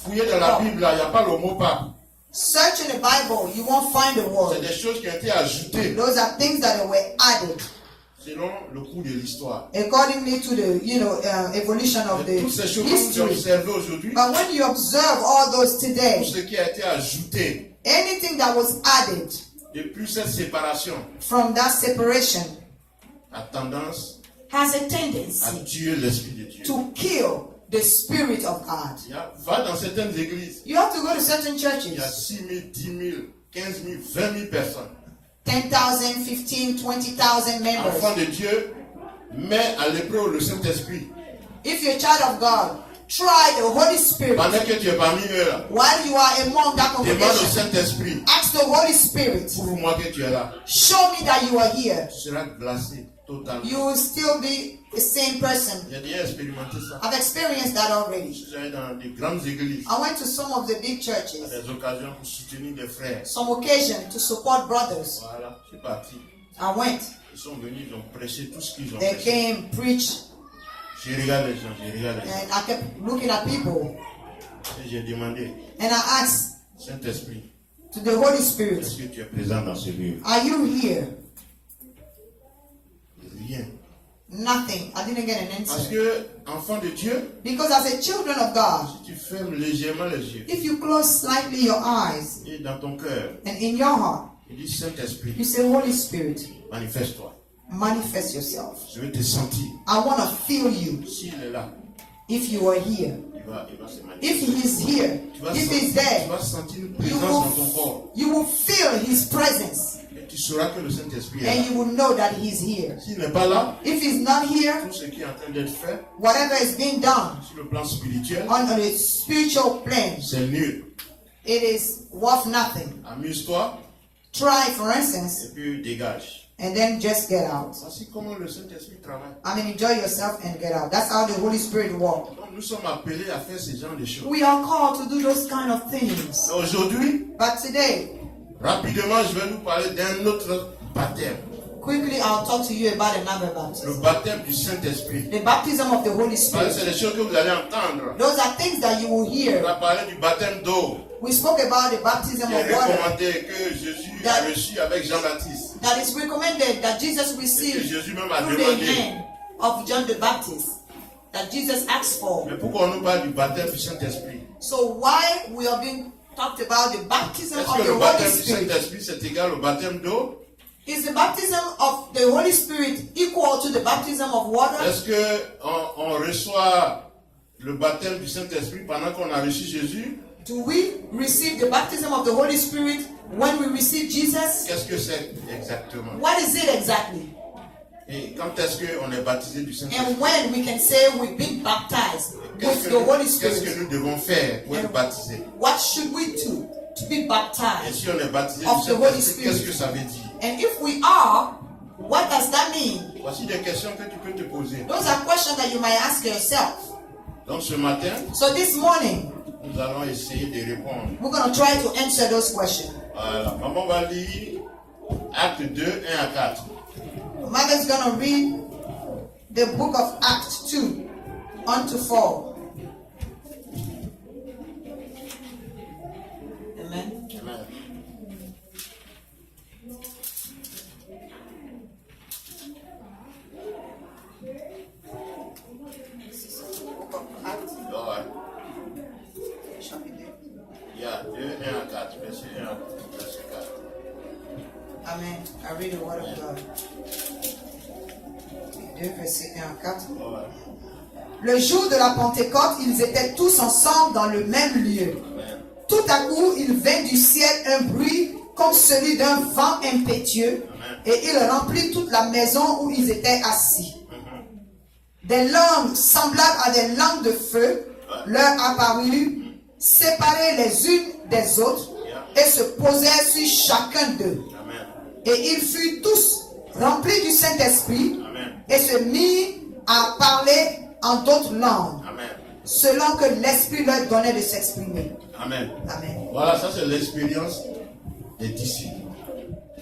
Fouillez dans la Bible, il n'y a pas le mot pape. Search in the Bible, you won't find the C'est word. des choses qui ont été ajoutées Those are things that were added selon le cours de l'histoire. accordingly to the, evolution of the Et toutes ces choses que vous history. observez aujourd'hui, But when you observe all those tout today, ce qui a été ajouté anything that was added depuis cette séparation from that separation a tendance has a à tendency tuer l'Esprit de Dieu. to kill the Spirit of God. Va dans certaines églises, You have to go to certain il y a churches, 6 000, 10 000, 15 000, 20 000 personnes. 10,000, 15, 20,000 members. Enfant de Dieu, mets à l'épreuve le Saint-Esprit. If you're a child of God, try the Holy Spirit. Pendant que tu es parmi eux là, While you are among that demande au congregation, Saint-Esprit, ask the Holy Spirit, prouve-moi que tu es là. show me that you are here. Tu seras glacé totalement. You will still be the same person. J'ai déjà expérimenté ça. I've experienced that already. Je suis allé dans des grandes églises, I went to some of the big à churches, des occasions pour soutenir des frères. some occasion to support brothers. Voilà, je suis parti. I went. Ils sont venus, ils ont prêché tout ce qu'ils ont They prêché. came, preach, Je regarde les gens, je regarde les gens. and I kept looking at people. Et j'ai demandé, And I asked Saint-Esprit, to the Holy Spirit, est-ce que tu es présent dans ce lieu? are you here? Rien. Nothing. I didn't get an Parce answer. que, enfant de Dieu, Because as a children of God, si tu fermes légèrement les yeux, if you close slightly your eyes et dans ton cœur, and in your heart, il dit Saint-Esprit, you say, Holy Spirit, manifeste-toi. manifest yourself. Je veux te sentir. I want to feel you S'il est là, if you are here. il va se manifester. If he is here, Tu vas, if he's tu there, vas sentir une you présence dans ton will, corps. you will feel his presence Et tu sauras que le Saint-Esprit est and là. you will know that he's here. S'il n'est pas là, If he's not here, tout ce qui est en train d'être fait whatever is being done sur le plan spirituel, on a spiritual plan, c'est nul. it is worth nothing. Amuse-toi Try, for instance, et puis dégage. and then just get out. Voici comment le Saint-Esprit travaille. I mean, enjoy yourself and get out. That's how the Holy Spirit works. Donc nous sommes appelés à faire ce genre de choses. We are called to do those kind of things. Aujourd'hui, But today, rapidement, je vais vous parler d'un autre baptême. quickly, I'll talk to you about another Le baptism. baptême du Saint-Esprit. The baptism of the Holy C'est Spirit. des choses que vous allez entendre. Those are things that you will On hear. a parlé du baptême d'eau. We spoke about the baptism Qui est of water. recommandé que Jésus a reçu avec Jean-Baptiste. That is recommended that Jesus Et que received Jésus même a through the demandé. hand of John the Baptist. That Jesus asked for. Mais pourquoi on nous parle du baptême du Saint-Esprit? So why we are being talked about the baptism Est-ce of que the le Holy baptême du Spirit? Saint-Esprit c'est égal au baptême d'eau? Is the baptism of the Holy Spirit equal to the baptism of water? Est-ce que on reçoit le baptême du Saint-Esprit pendant qu'on a reçu Jésus? Do we receive the baptism of the Holy Spirit when we receive Jesus? Qu'est-ce que c'est exactement? What is it exactly? Et quand est-ce qu'on est baptisé du Saint-Esprit? And when we can say we've been baptized with the Holy Qu'est-ce que Spirit? nous devons faire pour être baptisés? What should we do to be Et baptized? si on est baptisé Of du the Holy Saint-Esprit, Spirit. qu'est-ce que ça veut dire? And if we are, what does that mean? Voici des questions que tu peux te poser. Those are questions that you might ask yourself. Donc ce matin, So this morning, nous allons essayer de répondre. we're going to try to answer those questions. Voilà. Maman va lire Acte 2, 1 à 4. Mother's going to read the book of Acts 2, 1 to 4. Amen. Amen. Book of Acts, Ouais. shall be there. Il y a 2, 1 à 4. Verset 1 à verset 4. Amen. I read the word of God. 2 verset 1 à 4. Ouais. Le jour de la Pentecôte, ils étaient tous ensemble dans le même lieu. Amen. Tout à coup, il vint du ciel un bruit comme celui d'un vent impétueux, et il remplit toute la maison où ils étaient assis. Des langues semblables à des langues de feu leur apparurent, séparées les unes des autres, et se posèrent sur chacun d'eux. Amen. Et ils furent tous remplis du Saint-Esprit, Amen. et se mirent à parler en d'autres langues, Amen. selon que l'Esprit leur donnait de s'exprimer. Amen. Amen. Voilà, ça c'est l'expérience des disciples,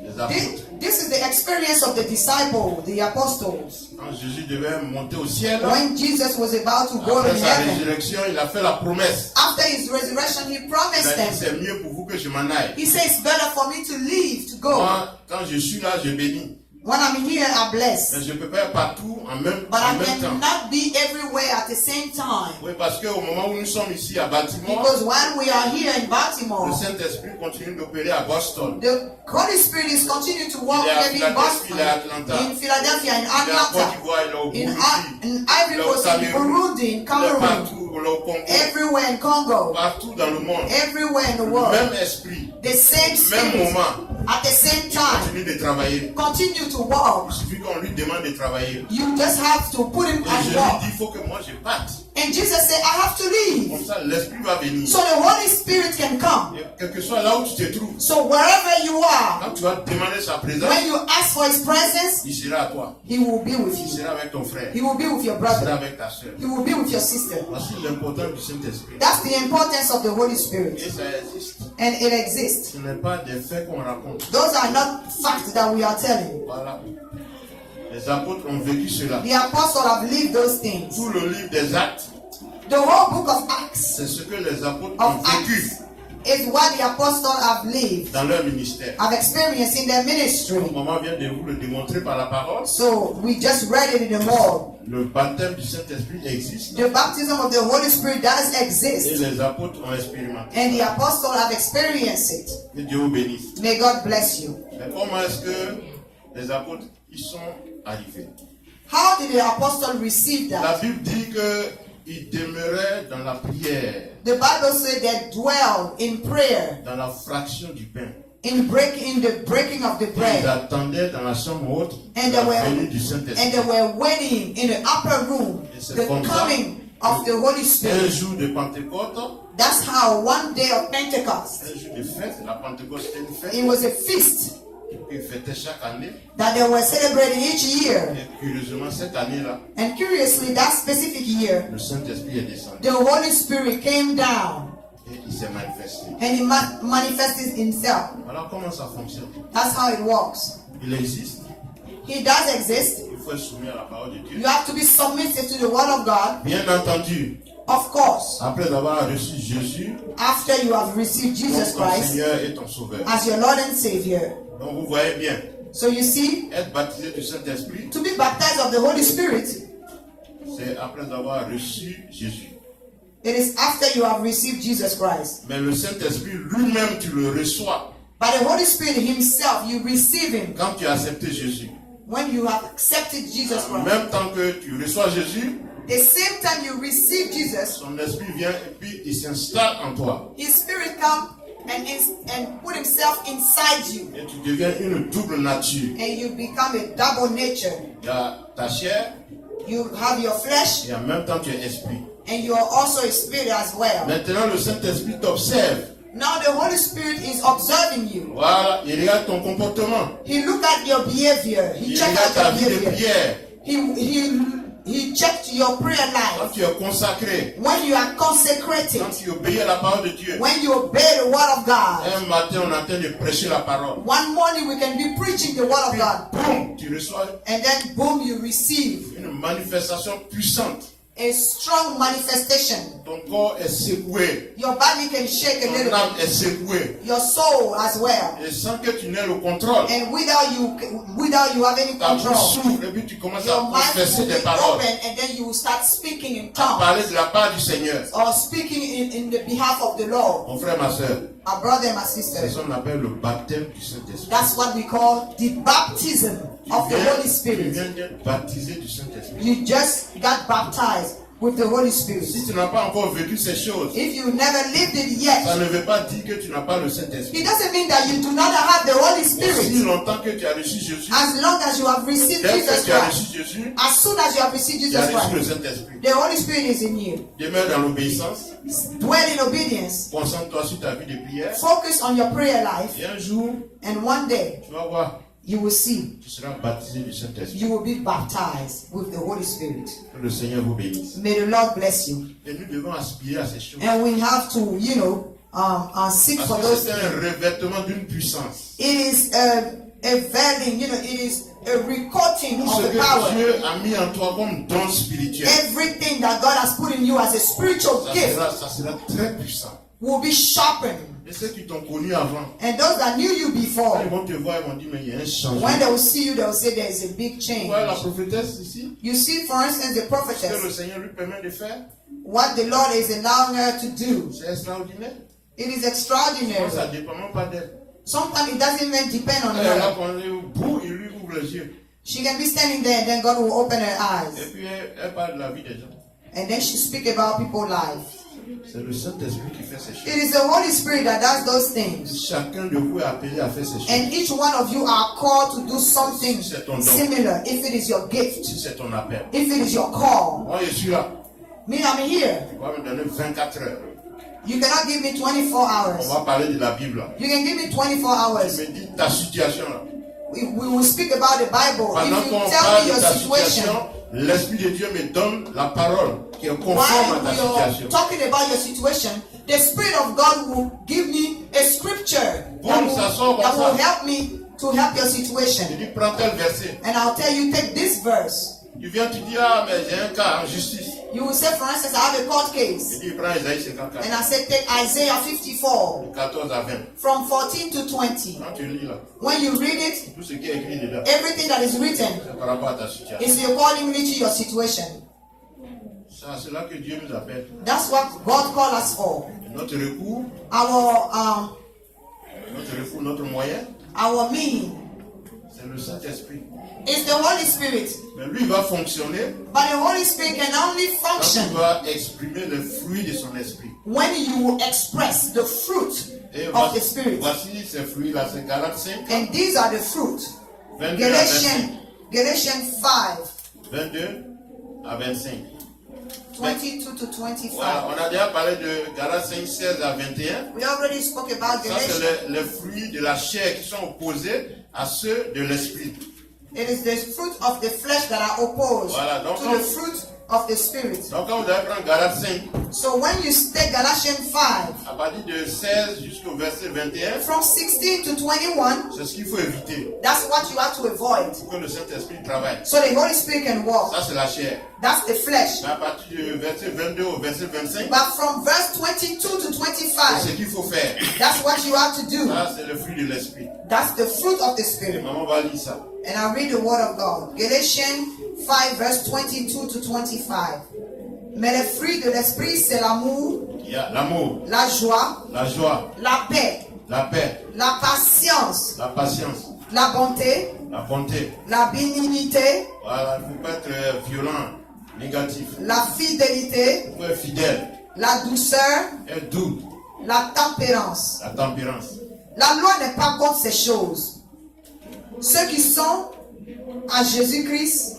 des apôtres. This is the experience of the disciples, the apostles. Quand Jésus devait monter au ciel, When Jesus was about to go après to sa heaven, résurrection, il a fait la promesse. after his resurrection, he Il promised a dit, them. c'est mieux pour vous que je m'en aille. He says, it's better for me to leave, to go. Moi, quand je suis là, je bénis. When I'm here, I bless. Mais je ne peux pas être partout en même But I temps. cannot be everywhere at the same time. Oui, parce qu'au moment où nous sommes ici à Baltimore, Because when we are here in le Baltimore, Saint-Esprit continue d'opérer à Boston. the Holy Spirit is continuing to work Il est à maybe in Philadelphie, il est à Boston, Atlanta. in Philadelphia, in Il est en Côte Atlanta, d'Ivoire, il est au in Burundi. Ivory Coast, in Burundi, in Il est Cameroon, partout, il est au Congo. everywhere in Congo, Partout dans le monde. everywhere in the Le world. même esprit, The same même Spirit moment, at the same time continue de travailler. continue to walk. Il suffit qu'on lui demande de travailler. You just have to put him Et at je lui work. dis, il faut que moi je parte. And Jesus said, I have to leave. Comme ça, l'esprit va venir. So the Holy Spirit can come. Et quel que soit là où tu te trouves, So wherever you are, quand tu vas demander sa présence, when you ask for his presence, il sera à toi. he will be with Il you. sera avec ton frère. He will be with your Il sera brother. avec ta soeur. He will be with your sister. Voici l'importance du Saint-Esprit. That's the importance of the Holy Spirit. Et ça existe. And it exists. Ce n'est pas des faits qu'on raconte. Those are not facts that we are telling. Voilà. Les apôtres ont vécu cela. The apostles have lived those things. Tout le livre des actes, The whole book of Acts, c'est ce que les apôtres ont of vécu Acts is what the apostles have lived, dans leur ministère. have experienced in their ministry. Maman vient de vous le démontrer par la parole. So we just read it in the word. Le baptême du Saint-Esprit existe The baptism of the Holy Spirit does et exist, les apôtres ont expérimenté. and the apostles have experienced it. Que Dieu vous bénisse. May God bless you. Mais comment est-ce que les apôtres y sont arrivés? How did the apostles receive La that? Bible dit qu'ils demeuraient dans la prière, The Bible says they dwelled in prayer, dans la fraction du pain. in the breaking of the Ils bread, attendaient dans la chambre haute And la they were- venue du and Saint-Esprit. they were waiting in the upper room the coming of the Holy Un Spirit. jour de Pentecôte, That's how one day of Pentecost, un jour de fête, la Pentecôte c'était une fête it was a feast qu'ils fêtaient chaque année. that they were celebrating each year. Et curieusement, cette année-là, And curiously, that specific year, le Saint-Esprit est descendu the Holy Spirit came down et il s'est manifesté. and he manifested himself. Alors comment ça fonctionne? That's how it works. Il existe, He does exist. il faut être soumis à la parole de Dieu. You have to be submissive to the word of God. Bien entendu, Of course, après avoir reçu Jésus after you have received Jesus comme ton Christ Seigneur et ton Sauveur. as your Lord and Savior. Donc vous voyez bien, So you see, être baptisé du Saint-Esprit, to be baptized of the Holy Spirit, c'est après avoir reçu Jésus. it is after you have received Jesus Christ. Mais le Saint-Esprit lui-même, tu le reçois By the Holy Spirit himself, you receive him quand tu as accepté Jésus. when you have accepted Jesus En Christ. même temps que tu reçois Jésus, The same time you receive Jesus, son esprit vient et puis il s'installe en toi. his spirit comes and put himself inside you, Et tu deviens une double nature. and you become a double nature. Il y a ta chair You have your flesh, et en même temps tu es esprit. and you are also a spirit as well. Maintenant le Saint-Esprit t'observe. Now the Holy Spirit is observing you. Voilà, il regarde ton comportement. He look at your behavior. He Il check regarde ta out vie your de behavior. prière. He checked your prayer Quand life. tu es consacré, When you are consecrated, quand tu obéis à la parole de Dieu. when you obey the word of God. Un matin, on est en train de prêcher la parole. One morning we can be preaching the word of God, Boum, tu reçois and then boom, you receive une manifestation puissante. a strong manifestation. Ton corps est secoué. Your body can shake a Ton little âme bit. est secouée. Your soul as well. Et sans que tu n'aies le contrôle, And without you have any ta bouche control, s'ouvre et puis tu commences à your mind confesser will des be paroles. open, and then you will start speaking in À tongues parler de la part du Seigneur. or speaking in the behalf of the Lord. Mon frère, ma soeur, My brother and my c'est sister. ce qu'on appelle le baptême du Saint-Esprit. That's what we call the baptism of the Holy Tu Spirit. viens d'être baptisé du Saint-Esprit. You just got baptized with the Holy Spirit. Si tu n'as pas encore vécu ces choses, If you never lived it ça yet, ne veut pas dire que tu n'as pas le Saint-Esprit. it doesn't mean that you do not have the Holy Aussi Spirit. longtemps que tu as reçu Jésus, As long as you have received dès Jesus que tu as Christ, reçu Jésus, as soon as you have received tu Jesus as reçu le Christ, Saint-Esprit. the Holy Spirit is in you. Demeure dans l'obéissance, Dwell in obedience. concentre-toi sur ta vie de prière. Focus on your prayer life, Et un jour, and one day tu vas voir, you will see. tu seras baptisé du Saint-Esprit. You will be baptized with the Holy Spirit. Que le Seigneur vous bénisse. May the Lord bless you. Et nous devons aspirer à ces choses. And we have to, seek for Parce que those c'est un things. revêtement d'une puissance. It is a velding, it is a recoating Tout of ce the que power. Dieu a mis en toi comme don spirituel, Everything that God has put in you as a spiritual gift ça sera très puissant. will be sharpened. Et ceux qui t'ont connu avant, And those that knew you before, ils vont te voir, ils vont dire, mais il y a un changement. when they will see you, they will say there is a big change. Voilà la prophétesse ici. You see, for instance, the Ce que le prophetess, Seigneur lui permet de faire, what the Lord is allowing her to do. c'est extraordinaire. It is Ça extraordinary. ne dépend même pas d'elle. Sometimes it doesn't even depend on Elle est là, her. quand il est au bout, il lui ouvre les yeux. She can be standing there and then God will open her Et eyes. puis elle parle de la vie des gens. And then she speak about people's life. C'est le Saint-Esprit qui fait ces It choses. is the Holy Spirit that does those things. Chacun de vous est appelé à faire ces choses. And each one of you are called to do something C'est ton don. similar. If it is your gift, Si c'est ton appel. if it is your call. Moi, je suis là. Me, I'm here. Tu vas me donner 24 heures. You cannot give me 24 On hours. va parler de la Bible. Là. You can give me 24 hours. Tu me dis ta situation là. We will speak about the Bible. Pendant If you qu'on tell parle me de your ta situation, situation, l'Esprit de Dieu me donne la parole qui est conforme while à ta you're situation. talking about your situation, the Spirit of God will give me a scripture that Boum, ça sort comme will ça. help me to help your Je situation. dis prends tel verset. And I'll tell you, take this verse. Tu viens, tu dis ah mais j'ai un cas en justice. You will say, for instance, I have a court Je case. dis prends Isaïe 54, And I said, take Isaiah 54 14 à 20. from 14 to 20. Quand tu lis là, When you read it, tout ce qui est écrit dedans, everything that is written c'est par rapport à ta situation. is accordingly to your situation. C'est là que Dieu nous appelle. That's what God called us for. Notre recours, notre moyen, Our mean c'est le Saint-Esprit. is the Holy Spirit. Mais lui, il va fonctionner But the Holy Spirit can only quand function il va exprimer le fruit de son esprit. when you will express the fruit Et of the Spirit. voici ces fruits-là, c'est Galates 5, And these are the fruit. 22 à 25. Galatians 5, 22 à 25. 22 to 25. Voilà, on a déjà parlé de Galates 5, 16 à 21. We already spoke about Ça, Galatians. c'est les fruits de la chair qui sont opposés à ceux de l'esprit. It is the fruit of the flesh that are opposed Voilà, donc to the fruit of the Spirit. Donc, quand vous allez prendre Galates 5, So when you take Galatians 5, à partir de 16 jusqu'au verset 21, from 16 to 21, c'est ce qu'il faut éviter that's what you have to avoid. pour que le Saint-Esprit travaille. So the Holy Spirit can walk. Ça, c'est la chair. That's the flesh. Mais à partir du verset 22 au verset 25, But from verse 22 to c'est ce 25, qu'il faut faire. that's what you have to do. Ça, c'est le fruit de l'esprit. That's the fruit of the Et Spirit. maman va lire ça. And I'll read the word of God. Galatians 5, verse 22 to 25. Mais le fruit de l'esprit, c'est l'amour, Il y a l'amour, la joie, la joie, la paix, la paix, la patience, la patience, la bonté, la bonté. la bénignité, Voilà, il ne faut pas être violent, négatif. la fidélité, Il faut être fidèle, la douceur, être doux, la tempérance. la tempérance. La loi n'est pas contre ces choses. Ceux qui sont à Jésus-Christ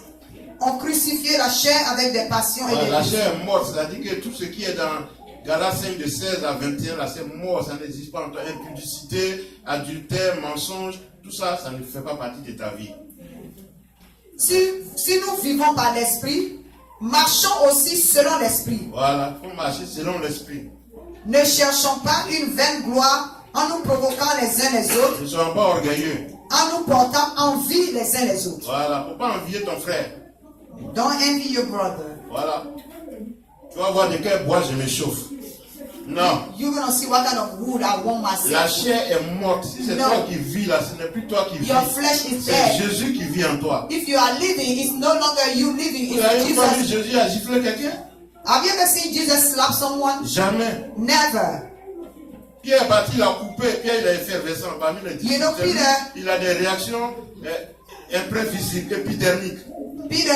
ont crucifié la chair avec des passions et Voilà, des la lusts. chair est morte, c'est-à-dire que tout ce qui est dans Galates 5 de 16 à 21, là c'est mort, ça n'existe pas en toi. Impudicité, adultère, mensonge, tout ça, ça ne fait pas partie de ta vie. Si nous vivons par l'esprit, marchons aussi selon l'esprit. Voilà, il faut marcher selon l'esprit. Ne cherchons pas une vaine gloire en nous provoquant les uns les autres, Ne soyons pas orgueilleux. en nous portant envie les uns les autres. Voilà, il ne faut pas envier ton frère. Don't envy your brother. Voilà. Tu vas voir de quel bois je me chauffe. Non. You're going to see what kind of wood I want La myself. chair est morte. Si c'est Non. toi qui vis là, ce n'est plus toi qui vis. Your flesh is C'est dead. Jésus qui vit en toi. If you are living, it's no longer you living, Vous avez it's une fois vu Jesus. Jésus a giflé quelqu'un? Have you ever seen Jesus slap someone? Jamais. Never. Pierre est parti, il a coupé, Pierre il est effervescent parmi les disciples. You know, Peter- Il a des réactions imprévisibles, épidermiques. Peter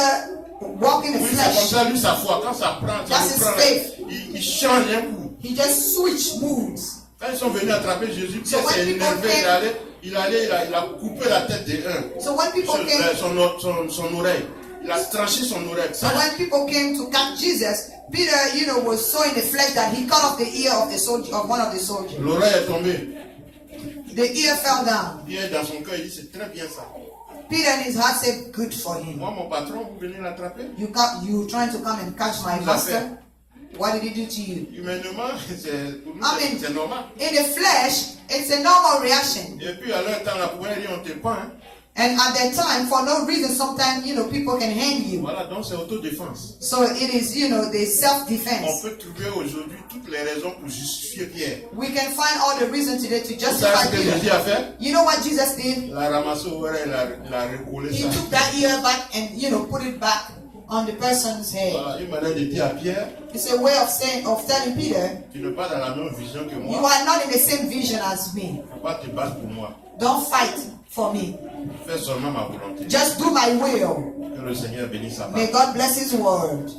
walked in the Oui, c'est comme flesh. ça, lui, sa foi, quand ça prend, ça That's le prend, his faith. il change un coup. He just switched moods. Quand ils sont venus attraper Jésus, Pierre So when s'est people énervé, came- il a coupé la tête de un. So when people came, Son oreille. Il a tranché son oreille. so when people came to catch Jesus, Peter, was so in the flesh that he cut off the ear of the soldier, of one of the soldiers. L'oreille est tombée. The ear fell down. Pierre, dans son cœur, il dit, c'est très bien ça. Peter in his heart said, "Good for him. Moi, mon patron, vous venez l'attraper? You trying to come and catch my Vous avez fait. master? What did he do to you? Humainement, pour nous, I mean, c'est normal. in the flesh, it's a normal reaction. Et puis à leur temps, la pouvait dire on te prend. Hein. And at that time, for no reason, sometimes, people can hang you. Voilà, donc c'est autodéfense. So it is, the On self-defense. peut trouver aujourd'hui toutes les raisons pour justifier Pierre. We can find all the reasons today to Vous savez justify ce que Jésus Peter. a fait? You know what Jesus did? Il a ramassé au oreille, il a recollé He ça. took that ear back and, put it back on the person's head. Voilà, une manière de dire à Pierre, It's a way of telling Peter, tu n'es pas dans la même vision que you moi. are not in the same vision as me. Il ne faut pas te battre pour moi. Don't fight for me. Fais seulement ma volonté. Just do my will. Que le Seigneur bénisse sa May parole. God bless His word.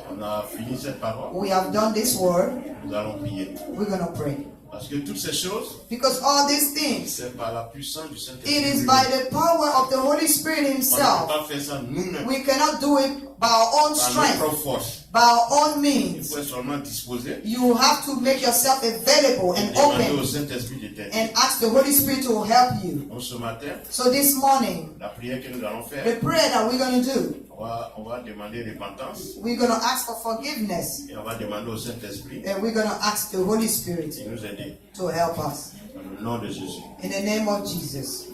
On a fini cette parole. We have done this word. Nous allons prier. We're going to pray. Parce que toutes ces choses, Because all these things, c'est par la puissance du Saint-Esprit. it is by the power of the Holy Spirit On ne peut Himself. pas faire ça nous-mêmes, We cannot do it by our own par strength, notre force. by our own Il means. faut être seulement disposé. You have to make yourself available and Demander au open Saint-Esprit de t'aider. and ask the Holy Spirit to help you. Donc ce matin, So this morning, la prière que nous allons faire, the prayer that we're going to do, on va demander repentance we're going to ask for forgiveness et on va demander au Saint-Esprit and we're going to ask the Holy Spirit de nous aider. to help us. Dans le nom de Jésus. In the name of Jesus.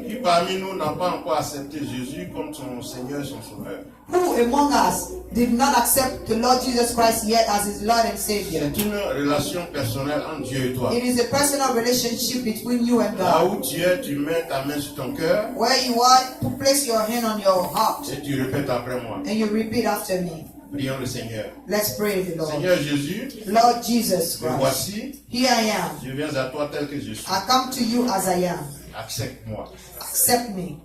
Qui parmi nous n'a pas encore accepté Jésus comme son Seigneur et son Sauveur? Who among us did not accept the Lord Jesus Christ yet as His Lord and Savior? C'est une relation personnelle entre Dieu et toi. It is a personal relationship between you and Là God. où tu es, tu mets ta main sur ton cœur Where you are, place your hand on your heart et tu répètes après moi. and you repeat after me. Prions le Seigneur. Let's pray the Lord. Seigneur Jésus, Lord Jesus me Christ, voici, here I am. je viens à toi tel que je suis. I come to you as I am. Accepte-moi Accept me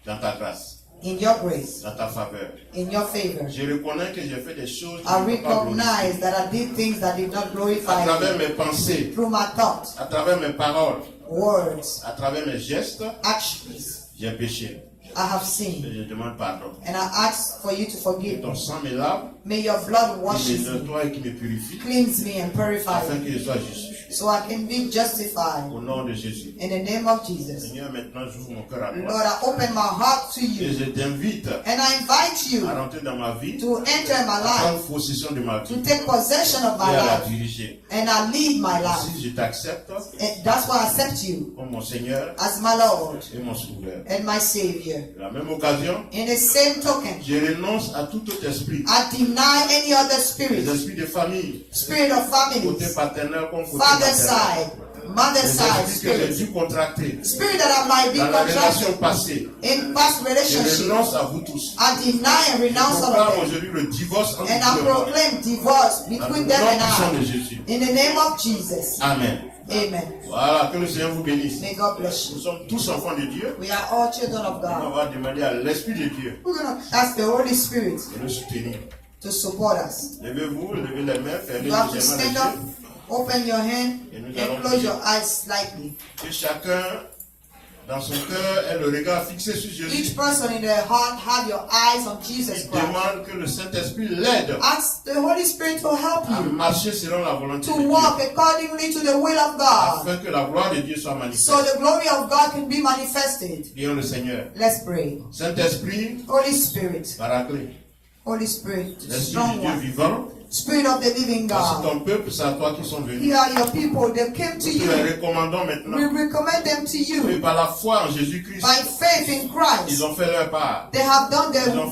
dans ta grâce, in your grace, dans ta faveur. in your favor. Je reconnais que j'ai fait des choses qui I ne m'ont pas glorifié. recognize that I did things that did not À glorify travers you mes pensées, through my thoughts, à travers mes paroles, words, à travers mes gestes, actions. j'ai péché. I have Et sinned. je demande pardon. And I ask for you to Que forgive ton me. sang me lave, May your blood qui wash me me, nettoie et qui me purifie, cleanse me and purify afin me, que je sois justifié. so I can be justified. Au nom de Jésus. In the name of Jesus. Seigneur, maintenant j'ouvre mon cœur à toi. Lord, I open my heart to Et you. je t'invite And I invite you à rentrer dans ma vie, to enter my à life, prendre possession de ma to vie take possession of et my à la life. diriger. And I lead my life. Si je t'accepte And that's why I accept you comme mon Seigneur as my Lord et mon Sauveur. and my Savior. De la même occasion, In the same token, je renonce à tout autre esprit. I deny any other Les spirit, esprits de famille, spirit of côté families, paternel comme côté father maternel. side, mother Les side esprits que j'ai spirit, dû contracter spirit that I might be dans la relation contracted passée. in past Je relationship. renonce à vous tous. I deny and Je renounce all proclame of them. aujourd'hui le divorce entre And I vous et moi. proclaim divorce Dans le between nom them and puissant de I. Jésus. In the name of Jesus. Amen. Amen. Voilà, que le Seigneur vous bénisse. May God bless Nous you. sommes tous enfants de Dieu. We are all children of On God. va demander à l'Esprit de Dieu We're going to ask the Holy Spirit de nous soutenir. to support us. Levez-vous, levez les mains, fermez You have to légèrement les stand up, yeux. open your hand, Et nous and allons close prier. your eyes slightly. Que chacun, dans son cœur, ait le regard fixé sur Jésus. Each person in their heart have your eyes on Jesus Il Christ. demande que le Saint-Esprit l'aide Ask the Holy Spirit to help à you marcher selon la volonté to de Dieu, walk accordingly to the will of God, afin que la gloire de Dieu soit so manifeste. the glory of God can be manifested. Prions le Seigneur. Let's pray. Saint-Esprit, Holy Spirit, Paraclet, Holy Spirit, the l'Esprit strong de Dieu one, vivant, Spirit of the living voici God. ton peuple, c'est à toi qui sont venus. Here are your people. They came to Nous te les you. recommandons We maintenant. recommend them to Et you par la foi en Jésus-Christ, by faith in ils Christ. ont fait leur part. They have done Ils ont their